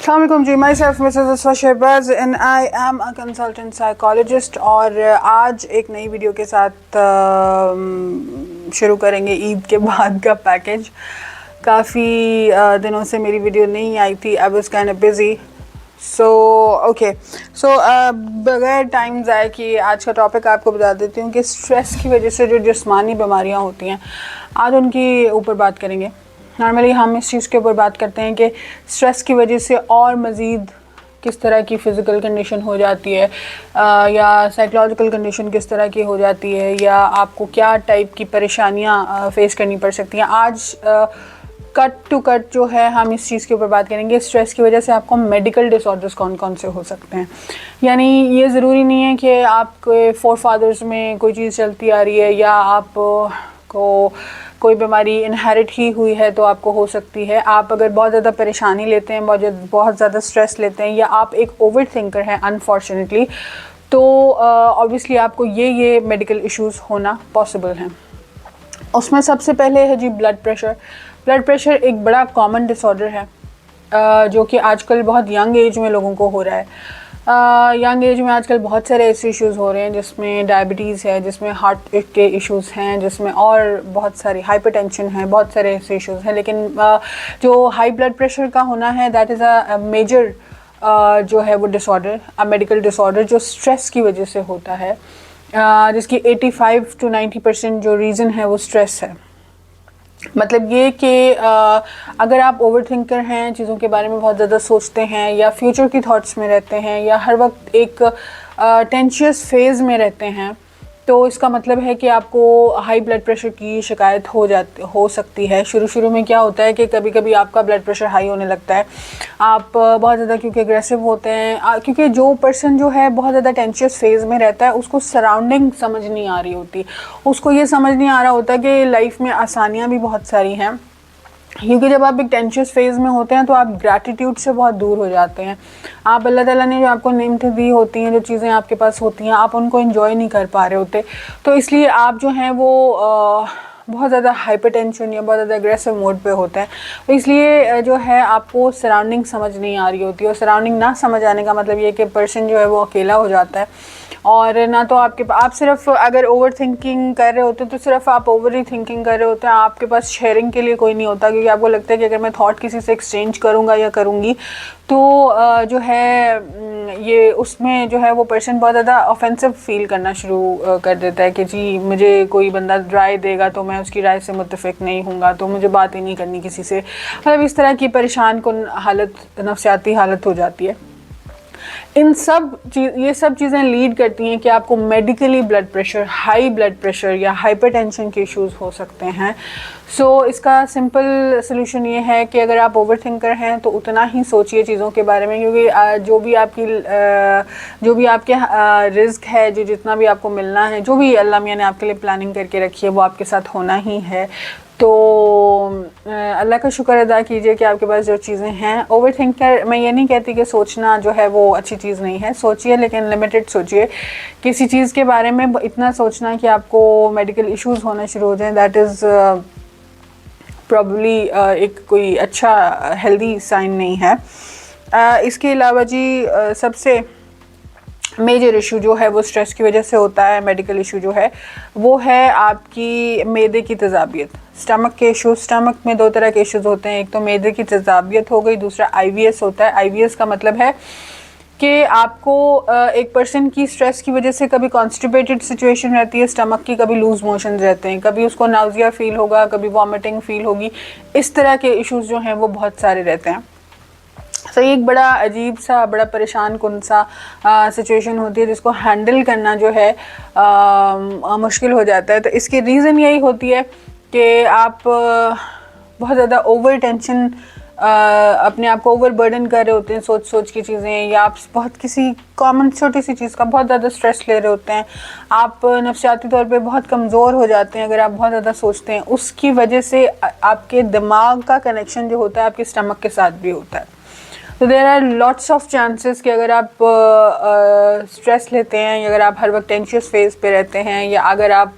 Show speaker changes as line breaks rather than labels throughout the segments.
Assalamualaikum जी, my self Mrs Asfa Shahbaz and I am a consultant psychologist. और आज एक नई वीडियो के साथ शुरू करेंगे ईद के बाद का पैकेज। काफ़ी दिनों से मेरी वीडियो नहीं आई थी, I was kind of busy. So बगैर टाइम ज़ाय कि आज का टॉपिक आपको बता देती हूँ कि स्ट्रेस की वजह से जो जिस्मानी बीमारियाँ होती हैं, आज उनकी ऊपर बात करेंगे। नॉर्मली हम इस चीज़ के ऊपर बात करते हैं कि स्ट्रेस की वजह से और मज़ीद किस तरह की फ़िज़िकल कंडीशन हो जाती है, या साइकोलॉजिकल कंडीशन किस तरह की हो जाती है, या आपको क्या टाइप की परेशानियां फेस करनी पड़ सकती हैं। आज कट टू कट जो है हम इस चीज़ के ऊपर बात करेंगे, स्ट्रेस की वजह से आपको मेडिकल डिसऑर्डर्स कौन कौन से हो सकते हैं। यानी ये ज़रूरी नहीं है कि आपके फोर फादर्स में कोई चीज़ चलती आ रही है या आप को कोई बीमारी इनहेरिट ही हुई है तो आपको हो सकती है। आप अगर बहुत ज़्यादा परेशानी लेते हैं, बहुत ज़्यादा स्ट्रेस लेते हैं, या आप एक ओवर थिंकर हैं अनफॉर्चुनेटली, तो ऑब्वियसली आपको ये मेडिकल इश्यूज़ होना पॉसिबल हैं। उसमें सबसे पहले है जी ब्लड प्रेशर। ब्लड प्रेशर एक बड़ा कॉमन डिसऑर्डर है जो कि आजकल बहुत यंग एज में लोगों को हो रहा है। यंग एज में आजकल बहुत सारे ऐसे इश्यूज़ हो रहे हैं जिसमें डायबिटीज़ है, जिसमें हार्ट के इश्यूज़ हैं, जिसमें और बहुत सारी हाइपरटेंशन है, बहुत सारे ऐसे इश्यूज़ हैं। लेकिन जो हाई ब्लड प्रेशर का होना है, दैट इज़ अ मेजर जो है वो डिसऑर्डर, अ मेडिकल डिसऑर्डर जो स्ट्रेस की वजह से होता है, जिसकी 85 to 90% जो रीज़न है वो स्ट्रेस है। मतलब ये कि अगर आप ओवर थिंकर हैं, चीज़ों के बारे में बहुत ज़्यादा सोचते हैं, या फ्यूचर की थॉट्स में रहते हैं, या हर वक्त एक टेंशियस फेज़ में रहते हैं, तो इसका मतलब है कि आपको हाई ब्लड प्रेशर की शिकायत हो सकती है। शुरू में क्या होता है कि कभी कभी आपका ब्लड प्रेशर हाई होने लगता है, आप बहुत ज़्यादा क्योंकि एग्रेसिव होते हैं, क्योंकि जो पर्सन जो है बहुत ज़्यादा टेंशियस फेज़ में रहता है उसको सराउंडिंग समझ नहीं आ रही होती, उसको ये समझ नहीं आ रहा होता कि लाइफ में आसानियाँ भी बहुत सारी हैं। क्योंकि जब आप एक टेंशियस फेज़ में होते हैं तो आप ग्रैटिट्यूड से बहुत दूर हो जाते हैं। आप अल्लाह ताला ने जो आपको नेमतें दी होती हैं, जो चीज़ें आपके पास होती हैं, आप उनको एंजॉय नहीं कर पा रहे होते। तो इसलिए आप जो हैं वो बहुत ज़्यादा हाइपरटेंशन या बहुत ज़्यादा एग्रेसिव मोड पे होते हैं। तो इसलिए जो है आपको सराउंडिंग समझ नहीं आ रही होती, और सराउंडिंग ना समझ आने का मतलब ये कि पर्सन जो है वो अकेला हो जाता है। और ना तो आप सिर्फ अगर ओवर थिंकिंग कर रहे होते तो सिर्फ आप ओवर ही थिंकिंग कर रहे होते हैं, आपके पास शेयरिंग के लिए कोई नहीं होता, क्योंकि आपको लगता है कि अगर मैं थॉट किसी से एक्सचेंज करूँगा या करूँगी तो जो है ये उसमें जो है वो पर्सन बहुत ज़्यादा ऑफेंसिव फील करना शुरू कर देता है कि जी मुझे कोई बंदा राय देगा तो मैं उसकी राय से मुत्तफिक नहीं हूँगा, तो मुझे बात ही नहीं करनी किसी से। मतलब इस तरह की परेशान कुन हालत, नफसियाती हालत हो जाती है। ये सब चीज़ें लीड करती हैं कि आपको medically blood pressure, high blood pressure या हाइपरटेंशन के इश्यूज़ हो सकते हैं। सो इसका सिंपल सोल्यूशन ये है कि अगर आप ओवर थिंकर हैं तो उतना ही सोचिए चीज़ों के बारे में, क्योंकि जो भी आपके रिस्क है, जो जितना भी आपको मिलना है, जो भी अल्लाह मियां ने आपके लिए प्लानिंग करके रखी है वो आपके साथ होना ही है। तो अल्लाह का शुक्र अदा कीजिए कि आपके पास जो चीज़ें हैं। ओवर थिंकर, मैं ये नहीं कहती कि सोचना जो है वो अच्छी चीज़ नहीं है, सोचिए लेकिन लिमिटेड सोचिए। किसी चीज़ के बारे में इतना सोचना कि आपको मेडिकल इश्यूज़ होना शुरू हो जाए, दैट इज़ प्रॉब्ली एक कोई अच्छा हेल्दी साइन नहीं है। इसके अलावा जी सबसे मेजर इशू जो है वो स्ट्रेस की वजह से होता है, मेडिकल इशू जो है वो है आपकी मैदे की तेज़ाबियत, स्टमक के इशू। स्टमक में दो तरह के इश्यूज़ होते हैं, एक तो मैदे की तेज़ाबियत हो गई, दूसरा IBS होता है। IBS का मतलब है कि आपको एक पर्सन की स्ट्रेस की वजह से कभी कॉन्स्टिपेटेड सिचुएशन रहती है स्टमक की, कभी लूज मोशन रहते हैं, कभी उसको नाउजिया फील होगा, कभी वॉमिटिंग फील होगी। इस तरह के इश्यूज़ जो हैं वो बहुत सारे रहते हैं। तो ये एक बड़ा अजीब सा, बड़ा परेशान कुन सा सिचुएशन होती है जिसको हैंडल करना जो है मुश्किल हो जाता है। तो इसकी रीज़न यही होती है कि आप बहुत ज़्यादा ओवर टेंशन, अपने आप को ओवर बर्डन कर रहे होते हैं सोच की चीज़ें, या आप बहुत किसी कॉमन छोटी सी चीज़ का बहुत ज़्यादा स्ट्रेस ले रहे होते हैं। आप नफसियाती तौर पे बहुत कमज़ोर हो जाते हैं अगर आप बहुत ज़्यादा सोचते हैं। उसकी वजह से आपके दिमाग का कनेक्शन जो होता है आपके स्टमक के साथ भी होता है। तो there are lots of chances कि अगर आप स्ट्रेस लेते हैं, या अगर आप हर वक्त टेंशियस फेज़ पे रहते हैं, या अगर आप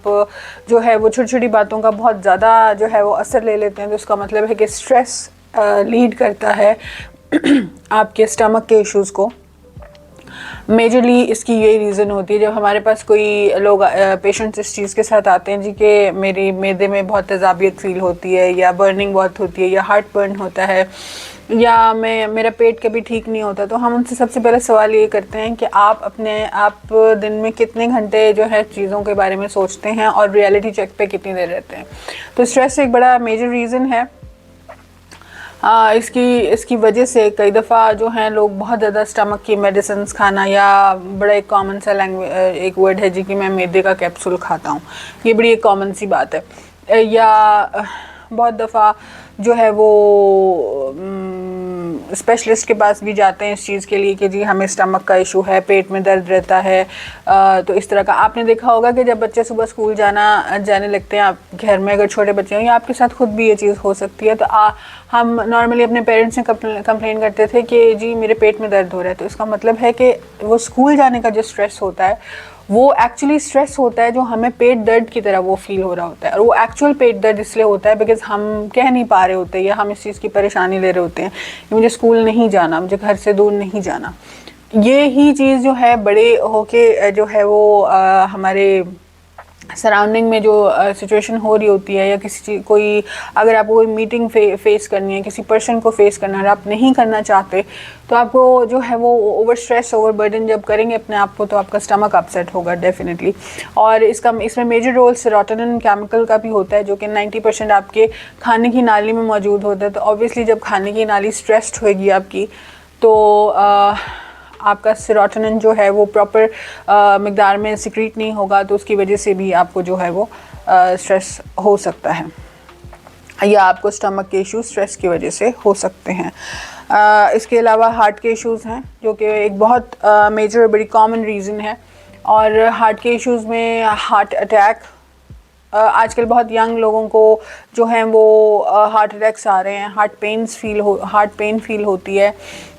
जो है वो छोटी छोटी बातों का बहुत ज़्यादा जो है वो असर ले लेते हैं, तो उसका मतलब है कि स्ट्रेस लीड करता है आपके स्टमक के इश्यूज़ को। मेजरली इसकी यही रीज़न होती है, जब हमारे पास कोई लोग पेशेंट्स इस चीज़ के साथ आते हैं जी कि मेरी मैदे में बहुत तेज़ाबियत फ़ील होती है, या बर्निंग बहुत होती है, या हार्ट बर्न होता है, या मेरा पेट कभी ठीक नहीं होता, तो हम उनसे सबसे पहले सवाल ये करते हैं कि आप दिन में कितने घंटे जो है चीज़ों के बारे में सोचते हैं और रियलिटी चेक पे कितनी देर रहते हैं। तो स्ट्रेस एक बड़ा मेजर रीज़न है। इसकी वजह से कई दफ़ा जो हैं लोग बहुत ज़्यादा स्टमक की मेडिसिन खाना, या बड़ा एक कॉमन सा एक वर्ड है जी कि मैं मैदे का कैप्सूल खाता हूँ, ये बड़ी एक कॉमन सी बात है। या बहुत दफ़ा जो है वो स्पेशलिस्ट के पास भी जाते हैं इस चीज़ के लिए कि जी हमें स्टमक का इशू है, पेट में दर्द रहता है। तो इस तरह का आपने देखा होगा कि जब बच्चे सुबह स्कूल जाने लगते हैं, आप घर में अगर छोटे बच्चे हों, या आपके साथ खुद भी ये चीज़ हो सकती है, तो हम नॉर्मली अपने पेरेंट्स से कंप्लेन करते थे कि जी मेरे पेट में दर्द हो रहा है। तो इसका मतलब है कि वो स्कूल जाने का जो स्ट्रेस होता है वो एक्चुअली स्ट्रेस होता है जो हमें पेट दर्द की तरह वो फील हो रहा होता है। और वो एक्चुअल पेट दर्द इसलिए होता है बिकॉज हम कह नहीं पा रहे होते, या हम इस चीज़ की परेशानी ले रहे होते हैं कि मुझे स्कूल नहीं जाना, मुझे घर से दूर नहीं जाना। ये ही चीज़ जो है बड़े होके जो है वो हमारे सराउंडिंग में जो सिचुएशन हो रही होती है, या कोई अगर आपको कोई मीटिंग फेस करनी है, किसी पर्सन को फेस करना है, आप नहीं करना चाहते, तो आपको जो है वो ओवर स्ट्रेस, ओवर बर्डन जब करेंगे अपने आप को, तो आपका स्टमक अपसेट होगा डेफिनेटली। और इसमें मेजर रोल सेरोटोनिन केमिकल का भी होता है, जो कि 90% आपके खाने की नाली में मौजूद होता है। तो ऑब्वियसली जब खाने की नाली स्ट्रेस्ड होगी आपकी, तो आपका सेरोटोनिन जो है वो प्रॉपर मिकदार में सिक्रीट नहीं होगा, तो उसकी वजह से भी आपको जो है वो स्ट्रेस हो सकता है, या आपको स्टमक के इश्यूज स्ट्रेस की वजह से हो सकते हैं। इसके अलावा हार्ट के इश्यूज़ हैं, जो कि एक बहुत मेजर और बड़ी कॉमन रीज़न है। और हार्ट के इश्यूज़ में हार्ट अटैक, आजकल बहुत यंग लोगों को जो हैं वो हार्ट अटैक्स आ रहे हैं, हार्ट पेन फील होती है,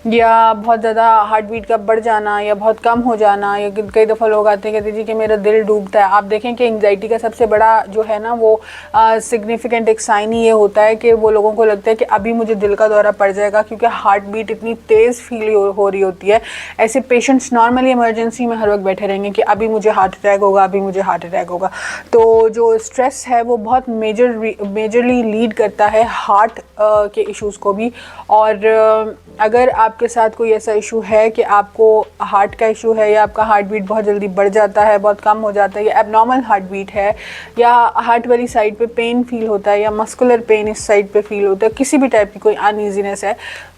या बहुत ज़्यादा हार्ट बीट का बढ़ जाना या बहुत कम हो जाना, या कई दफ़ा लोग आते हैं कहते जी कि मेरा दिल डूबता है। आप देखें कि एंग्जाइटी का सबसे बड़ा जो है ना वो सिग्निफिकेंट एक साइन ही ये होता है कि वो लोगों को लगता है कि अभी मुझे दिल का दौरा पड़ जाएगा, क्योंकि हार्ट बीट इतनी तेज़ फील हो रही होती है। ऐसे पेशेंट्स नॉर्मली इमरजेंसी में हर वक्त बैठे रहेंगे कि अभी मुझे हार्ट अटैक होगा, अभी मुझे हार्ट अटैक होगा। तो जो स्ट्रेस है वो बहुत मेजरली लीड करता है हार्ट के इश्यूज़ को भी। और अगर आपके साथ कोई ऐसा इशू है कि आपको हार्ट का इशू है, या आपका हार्ट बीट बहुत जल्दी बढ़ जाता है, बहुत कम हो जाता है, या एबनॉर्मल हार्ट बीट है, या हार्ट वाली साइड पे पेन फील होता है, या मस्कुलर पेन इस साइड पे फील होता है, किसी भी टाइप की कोई अनईजीनेस है,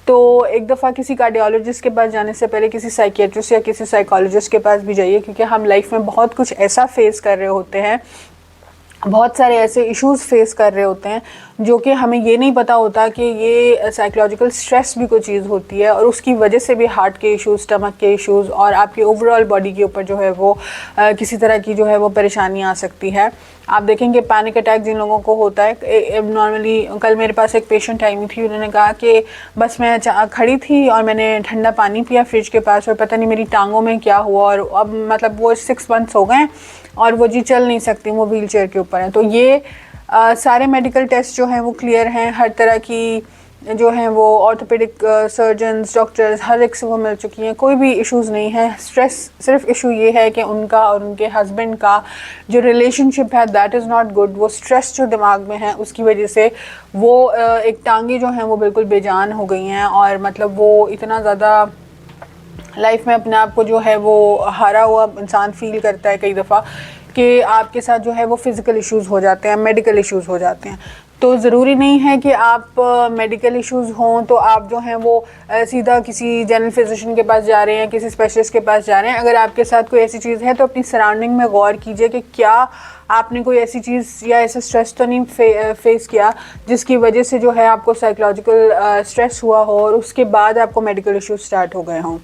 तो एक दफ़ा किसी कार्डियोलॉजिस्ट के पास जाने से पहले किसी साइकियाट्रिस्ट या किसी साइकोलॉजिस्ट के पास भी जाइए, क्योंकि हम लाइफ में बहुत कुछ ऐसा फेस कर रहे होते हैं, बहुत सारे ऐसे इश्यूज़ फेस कर रहे होते हैं जो कि हमें ये नहीं पता होता कि ये साइकोलॉजिकल स्ट्रेस भी कोई चीज़ होती है, और उसकी वजह से भी हार्ट के इश्यूज़, स्टमक के इश्यूज़ और आपकी ओवरऑल बॉडी के ऊपर जो है वो किसी तरह की जो है वो परेशानी आ सकती है। आप देखेंगे पैनिक अटैक जिन लोगों को होता है, नॉर्मली कल मेरे पास एक पेशेंट आई हुई थी, उन्होंने कहा कि बस मैं खड़ी थी और मैंने ठंडा पानी पिया फ्रिज के पास, और पता नहीं मेरी टांगों में क्या हुआ, और अब मतलब वो 6 मंथ्स हो गए और वो जी चल नहीं सकती, वो व्हील चेयर के ऊपर हैं। तो ये सारे मेडिकल टेस्ट जो हैं वो क्लियर हैं, हर तरह की जो हैं वो ऑर्थोपेडिक सर्जन्स, डॉक्टर्स, हर एक से वो मिल चुकी हैं, कोई भी इश्यूज़ नहीं है। स्ट्रेस सिर्फ इशू ये है कि उनका और उनके हस्बैंड का जो रिलेशनशिप है दैट इज़ नॉट गुड। वो स्ट्रेस जो दिमाग में है उसकी वजह से वो एक टांगे जो हैं वो बिल्कुल बेजान हो गई हैं, और मतलब वो इतना ज़्यादा लाइफ में अपने आप को जो है वो हारा हुआ इंसान फील करता है कई दफ़ा, कि आपके साथ जो है वो फ़िज़िकल इश्यूज़ हो जाते हैं, मेडिकल इश्यूज़ हो जाते हैं। तो ज़रूरी नहीं है कि आप मेडिकल इश्यूज़ हों तो आप जो हैं वो सीधा किसी जनरल फिजिशियन के पास जा रहे हैं, किसी स्पेशलिस्ट के पास जा रहे हैं। अगर आपके साथ कोई ऐसी चीज़ है तो अपनी सराउंडिंग में गौर कीजिए कि क्या आपने कोई ऐसी चीज़ या ऐसा स्ट्रेस तो नहीं फेस किया जिसकी वजह से जो है आपको साइकोलॉजिकल स्ट्रेस हुआ हो और उसके बाद आपको मेडिकल इश्यूज़ स्टार्ट हो गए हों।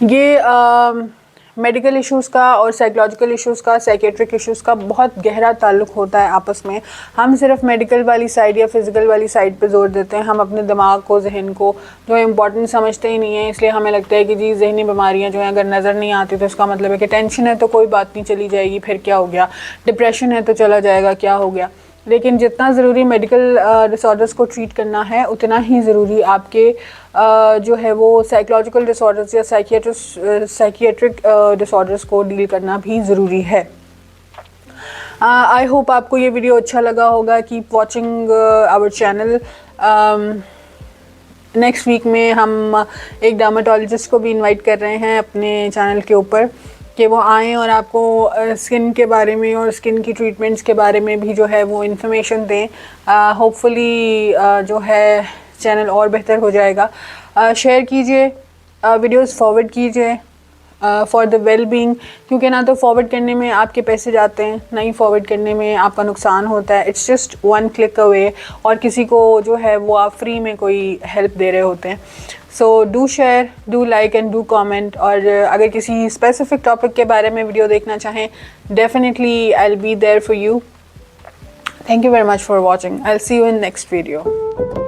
ये मेडिकल इश्यूज़ का और साइकोलॉजिकल इश्यूज़ का, साइकेट्रिक इश्यूज़ का बहुत गहरा ताल्लुक़ होता है आपस में। हम सिर्फ मेडिकल वाली साइड या फिज़िकल वाली साइड पे जोर देते हैं, हम अपने दिमाग को, जहन को जो है इम्पॉर्टेंट समझते ही नहीं है। इसलिए हमें लगता है कि जी जहनी बीमारियां जो हैं अगर नज़र नहीं आती तो इसका मतलब है कि टेंशन है तो कोई बात नहीं, चली जाएगी, फिर क्या हो गया, डिप्रेशन है तो चला जाएगा, क्या हो गया। लेकिन जितना ज़रूरी मेडिकल डिसऑर्डर्स को ट्रीट करना है उतना ही ज़रूरी आपके जो है वो साइकोलॉजिकल डिसऑर्डर्स या साइकियाट्रिक डिसऑर्डर्स को डील करना भी ज़रूरी है। आई होप आपको ये वीडियो अच्छा लगा होगा। Keep watching our channel. Next week में हम एक डर्मेटोलॉजिस्ट को भी इनवाइट कर रहे हैं अपने चैनल के ऊपर कि वो आएँ और आपको स्किन के बारे में और स्किन की ट्रीटमेंट्स के बारे में भी जो है वो इन्फॉर्मेशन दें। होपफुली जो है चैनल और बेहतर हो जाएगा। शेयर कीजिए, वीडियोस फॉरवर्ड कीजिए फॉर द वेल बीइंग, क्योंकि ना तो फॉरवर्ड करने में आपके पैसे जाते हैं, ना ही फॉरवर्ड करने में आपका नुकसान होता है। It's just one click away, और किसी को जो है वो आप फ्री में कोई हेल्प दे रहे होते हैं। So do share, do like and do comment. और अगर किसी स्पेसिफिक टॉपिक के बारे में वीडियो देखना चाहें, definitely I will be there for you. Thank you very much for watching. I will see you in next video.